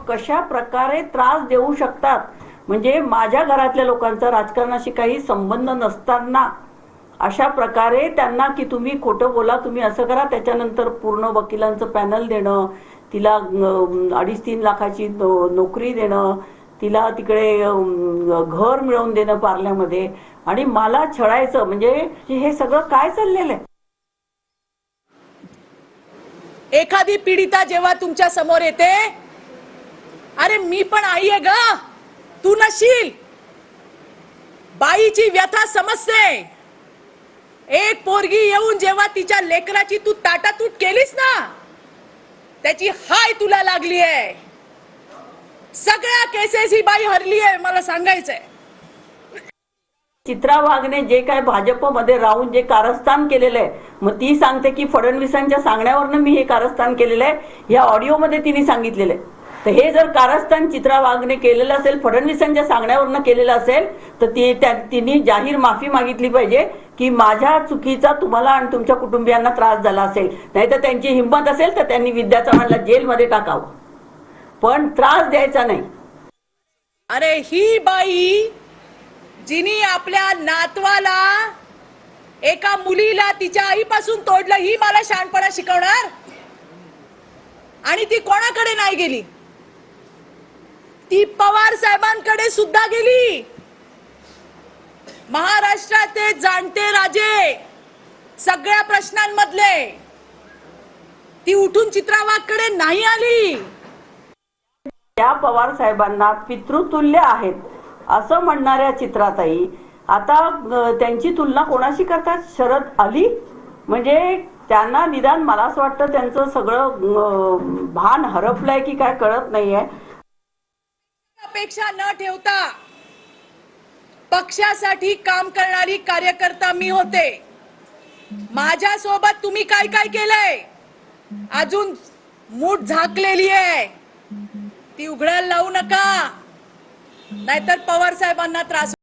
कशा प्रकारे त्रास देऊ शकतात, म्हणजे माझ्या घरातल्या लोकांचा राजकारणाशी काही संबंध नसताना अशा प्रकारे त्यांना की तुम्ही खोटं बोला, तुम्ही असं करा, त्याच्यानंतर पूर्ण वकिलांचं पॅनल देणं, तिला 2.5-3 लाखाची नोकरी देणं, तिला तिकडे घर मिळवून देणं पार्ल्यामध्ये, आणि मला छळायचं, म्हणजे हे सगळं काय चाललेलं आहे? एखादी पीडिता जेव्हा तुमच्या समोर येते, अरे मी पण आई आहे ग, तू नशील, बाईची व्यथा समजते. एक पोरगी येऊन जेव्हा तिच्या लेकराची तू ताटातूट केलीस ना, त्याची हाय तुला लागली आहे. सगळ्या केसेस ही बाई हरली आहे, मला सांगायचंय. चित्रा वाघने जे काय भाजपमध्ये राहून जे कारस्थान केलेलं आहे, मग ती सांगते की फडणवीसांच्या सांगण्यावरनं मी हे कारस्थान केलेलं आहे, या ऑडिओमध्ये तिने सांगितलेलं आहे. तर हे जर कारस्थान चित्रा वाघने केलेलं असेल, फडणवीसांच्या सांगण्यावरनं केलेलं असेल, तर तिने जाहीर माफी मागितली पाहिजे की माझ्या चुकीचा तुम्हाला आणि तुमच्या कुटुंबियांना त्रास झाला असेल. नाहीतर त्यांची हिंमत असेल तर त्यांनी विद्या चव्हाणला जेलमध्ये टाकावं, पण त्रास द्यायचा नाही. अरे ही बाई जिनी आपल्या नातवाला, एका मुलीला तिच्या आईपासून तोडलं, ही मला शहाणपणा शिकवणार? आणि ती कोणाकडे नाही गेली, ती पवार साहेबांकडे सुद्धा गेली. महाराष्ट्राचे जाणते राजे सगळ्या प्रश्नांमधले, ती उठून चित्रा वाघकडे नाही आली. त्या पवार साहेबांना पितृतुल्य आहेत असं म्हणणाऱ्या चित्राताई आता त्यांची तुलना कोणाशी करतात? शरद अली? म्हणजे त्यांना निदान मला असं वाटतं त्यांचं सगळं भान हरपलंय की काय कळत नाहीये. अपेक्षा न ठेवता पक्षासाठी काम करणारी कार्यकर्ता मी होते. माझ्या सोबत तुम्ही काय काय केलंय, अजून मूठ झाकलेली आहे, ती उघडायला लावू नका, नाहीतर पवार साहेबांना त्रास